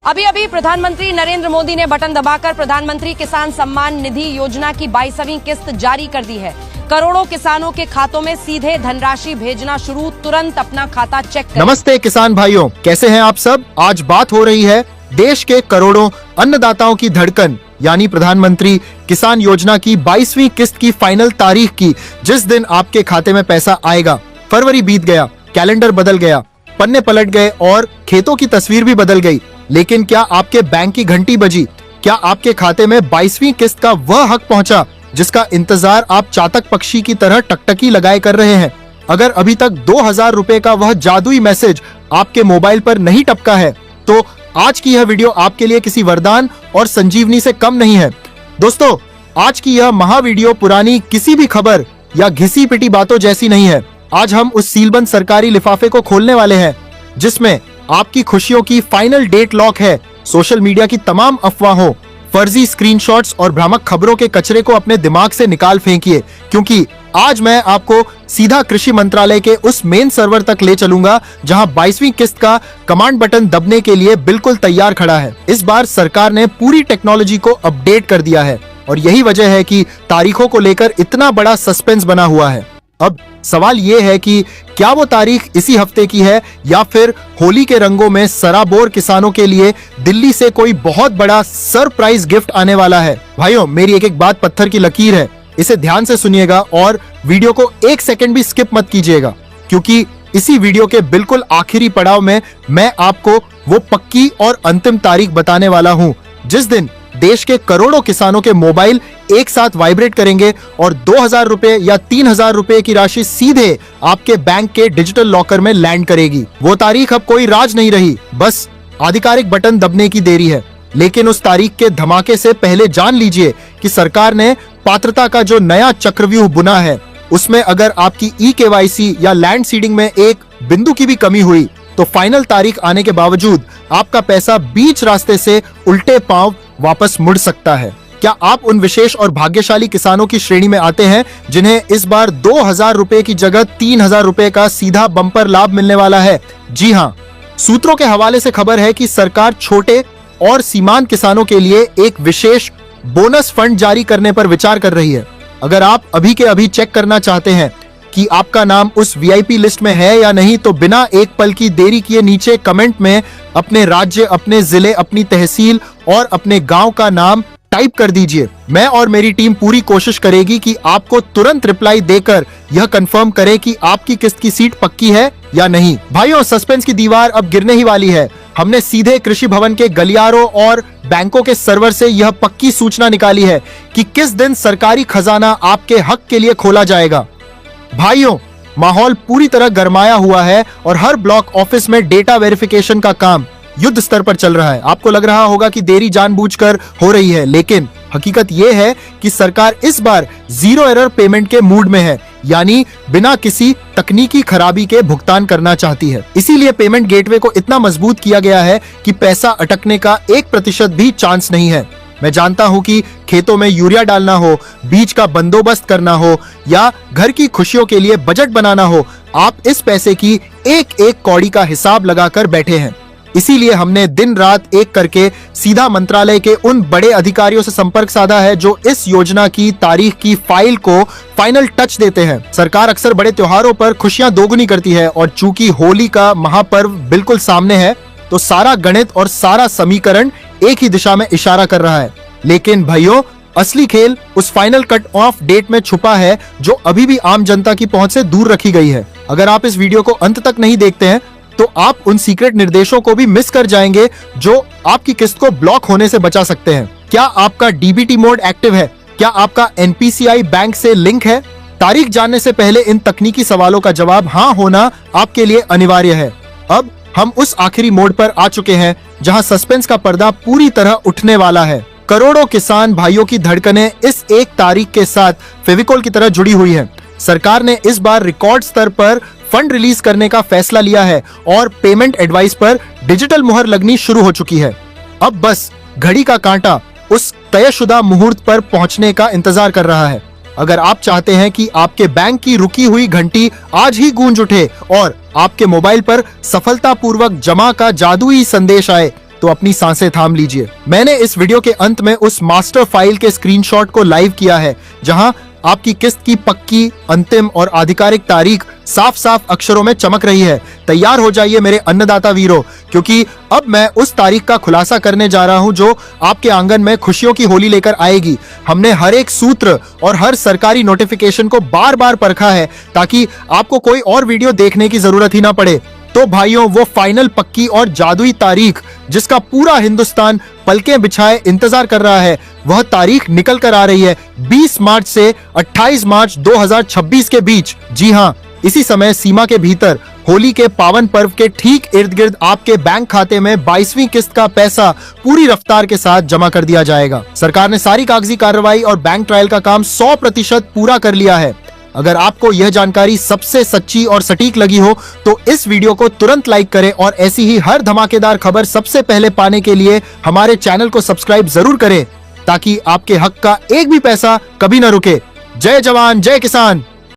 अभी अभी प्रधानमंत्री नरेंद्र मोदी ने बटन दबाकर प्रधानमंत्री किसान सम्मान निधि योजना की 22वीं किस्त जारी कर दी है। करोड़ों किसानों के खातों में सीधे धनराशि भेजना शुरू, तुरंत अपना खाता चेक करें। नमस्ते किसान भाइयों, कैसे हैं आप सब। आज बात हो रही है देश के करोड़ों अन्नदाताओं की धड़कन यानी प्रधानमंत्री किसान योजना की 22वीं किस्त की फाइनल तारीख की, जिस दिन आपके खाते में पैसा आएगा। फरवरी बीत गया, कैलेंडर बदल गया, पन्ने पलट गए और खेतों की तस्वीर भी बदल गई, लेकिन क्या आपके बैंक की घंटी बजी? क्या आपके खाते में 22वीं किस्त का वह हक पहुंचा जिसका इंतजार आप चातक पक्षी की तरह टकटकी लगाए कर रहे हैं? अगर अभी तक 2000 रुपए का वह जादुई मैसेज आपके मोबाइल पर नहीं टपका है तो आज की यह वीडियो आपके लिए किसी वरदान और संजीवनी से कम नहीं है। दोस्तों, आज की यह महावीडियो पुरानी किसी भी खबर या घिसी पिटी बातों जैसी नहीं है। आज हम उस सीलबंद सरकारी लिफाफे को खोलने वाले हैं जिसमें आपकी खुशियों की फाइनल डेट लॉक है। सोशल मीडिया की तमाम अफवाहों, फर्जी स्क्रीनशॉट्स और भ्रामक खबरों के कचरे को अपने दिमाग से निकाल फेंकिए, क्योंकि आज मैं आपको सीधा कृषि मंत्रालय के उस मेन सर्वर तक ले चलूंगा जहां 22वीं किस्त का कमांड बटन दबने के लिए बिल्कुल तैयार खड़ा है। इस बार सरकार ने पूरी टेक्नोलॉजी को अपडेट कर दिया है और यही वजह है कि तारीखों को लेकर इतना बड़ा सस्पेंस बना हुआ है। अब सवाल ये है कि क्या वो तारीख इसी हफ्ते की है या फिर होली के रंगों में सराबोर किसानों के लिए दिल्ली से कोई बहुत बड़ा सरप्राइज गिफ्ट आने वाला है। भाइयों, मेरी एक एक बात पत्थर की लकीर है, इसे ध्यान से सुनिएगा और वीडियो को एक सेकंड भी स्किप मत कीजिएगा, क्योंकि इसी वीडियो के बिल्कुल आखिरी पड़ाव में मैं आपको वो पक्की और अंतिम तारीख बताने वाला हूँ जिस दिन देश के करोड़ों किसानों के मोबाइल एक साथ वाइब्रेट करेंगे और 2000 रुपए या 3000 रुपए की राशि सीधे आपके बैंक के डिजिटल लॉकर में लैंड करेगी। वो तारीख अब कोई राज नहीं रही, बस आधिकारिक बटन दबने की देरी है। लेकिन उस तारीख के धमाके से पहले जान लीजिए कि सरकार ने पात्रता का जो नया चक्रव्यूह बुना है उसमें अगर आपकी ई-केवाईसी या लैंड सीडिंग में एक बिंदु की भी कमी हुई तो फाइनल तारीख आने के बावजूद आपका पैसा बीच रास्ते से उल्टे पांव वापस मुड़ सकता है। क्या आप उन विशेष और भाग्यशाली किसानों की श्रेणी में आते हैं जिन्हें इस बार 2000 रुपए की जगह 3000 रुपए का सीधा बम्पर लाभ मिलने वाला है? जी हाँ, सूत्रों के हवाले से खबर है कि सरकार छोटे और सीमांत किसानों के लिए एक विशेष बोनस फंड जारी करने पर विचार कर रही है। अगर आप अभी के अभी चेक करना चाहते हैं कि आपका नाम उस वीआईपी लिस्ट में है या नहीं तो बिना एक पल की देरी किए नीचे कमेंट में अपने राज्य, अपने जिले, अपनी तहसील और अपने गांव का नाम टाइप कर दीजिए। मैं और मेरी टीम पूरी कोशिश करेगी कि आपको तुरंत रिप्लाई देकर यह कंफर्म करे कि आपकी किस्त की सीट पक्की है या नहीं। भाइयों, सस्पेंस की दीवार अब गिरने ही वाली है। हमने सीधे कृषि भवन के गलियारों और बैंकों के सर्वर से यह पक्की सूचना निकाली है कि किस दिन सरकारी खजाना आपके हक के लिए खोला जाएगा। भाइयों, माहौल पूरी तरह गरमाया हुआ है और हर ब्लॉक ऑफिस में डेटा वेरिफिकेशन का काम युद्ध स्तर पर चल रहा है। आपको लग रहा होगा कि देरी जानबूझकर हो रही है, लेकिन हकीकत यह है कि सरकार इस बार जीरो एरर पेमेंट के मूड में है, यानी बिना किसी तकनीकी खराबी के भुगतान करना चाहती है। इसीलिए पेमेंट गेटवे को इतना मजबूत किया गया है कि पैसा अटकने का 1% भी चांस नहीं है। मैं जानता हूं कि खेतों में यूरिया डालना हो, बीज का बंदोबस्त करना हो या घर की खुशियों के लिए बजट बनाना हो, आप इस पैसे की एक एक कौड़ी का हिसाब लगाकर बैठे हैं। इसीलिए हमने दिन रात एक करके सीधा मंत्रालय के उन बड़े अधिकारियों से संपर्क साधा है जो इस योजना की तारीख की फाइल को फाइनल टच देते हैं। सरकार अक्सर बड़े त्योहारों पर खुशियां दोगुनी करती है और चूंकि होली का महापर्व बिल्कुल सामने है तो सारा गणित और सारा समीकरण एक ही दिशा में इशारा कर रहा है। लेकिन भाइयों, असली खेल उस फाइनल कट ऑफ डेट में छुपा है जो अभी भी आम जनता की पहुंच से दूर रखी गई है। अगर आप इस वीडियो को अंत तक नहीं देखते हैं तो आप उन सीक्रेट निर्देशों को भी मिस कर जाएंगे जो आपकी किस्त को ब्लॉक होने से बचा सकते हैं। क्या आपका डीबीटी मोड एक्टिव है? क्या आपका एनपीसीआई बैंक से लिंक है? तारीख जानने से पहले इन तकनीकी सवालों का जवाब हाँ होना आपके लिए अनिवार्य है। अब हम उस आखिरी मोड पर आ चुके हैं जहां सस्पेंस का पर्दा पूरी तरह उठने वाला है। करोड़ों किसान भाइयों की धड़कनें इस एक तारीख के साथ फेविकोल की तरह जुड़ी हुई हैं। सरकार ने इस बार रिकॉर्ड स्तर पर फंड रिलीज करने का फैसला लिया है और पेमेंट एडवाइस पर डिजिटल मुहर लगनी शुरू हो चुकी है। अब बस घड़ी का कांटा उस तयशुदा मुहूर्त पर पहुंचने का इंतजार कर रहा है। अगर आप चाहते हैं कि आपके बैंक की रुकी हुई घंटी आज ही गूंज उठे और आपके मोबाइल पर सफलतापूर्वक जमा का जादुई संदेश आए, तो अपनी सांसें थाम लीजिए। मैंने इस वीडियो के अंत में उस मास्टर फाइल के स्क्रीनशॉट को लाइव किया है जहां आपकी किस्त की पक्की, अंतिम और आधिकारिक तारीख साफ साफ अक्षरों में चमक रही है। तैयार हो जाइए मेरे अन्नदाता वीरों, क्योंकि अब मैं उस तारीख का खुलासा करने जा रहा हूं जो आपके आंगन में खुशियों की होली लेकर आएगी। हमने हर एक सूत्र और हर सरकारी नोटिफिकेशन को बार बार परखा है ताकि आपको कोई और वीडियो देखने की जरूरत ही ना पड़े। तो भाइयों, वो फाइनल, पक्की और जादुई तारीख जिसका पूरा हिंदुस्तान पलकें बिछाए इंतजार कर रहा है, वह तारीख निकल कर आ रही है 20 मार्च से 28 मार्च 2026 के बीच। जी हां, इसी समय सीमा के भीतर होली के पावन पर्व के ठीक इर्द गिर्द आपके बैंक खाते में 22वीं किस्त का पैसा पूरी रफ्तार के साथ जमा कर दिया जाएगा। सरकार ने सारी कागजी कार्रवाई और बैंक ट्रायल का काम 100% पूरा कर लिया है। अगर आपको यह जानकारी सबसे सच्ची और सटीक लगी हो तो इस वीडियो को तुरंत लाइक करें और ऐसी ही हर धमाकेदार खबर सबसे पहले पाने के लिए हमारे चैनल को सब्सक्राइब जरूर करें ताकि आपके हक का एक भी पैसा कभी न रुके। जय जवान, जय किसान।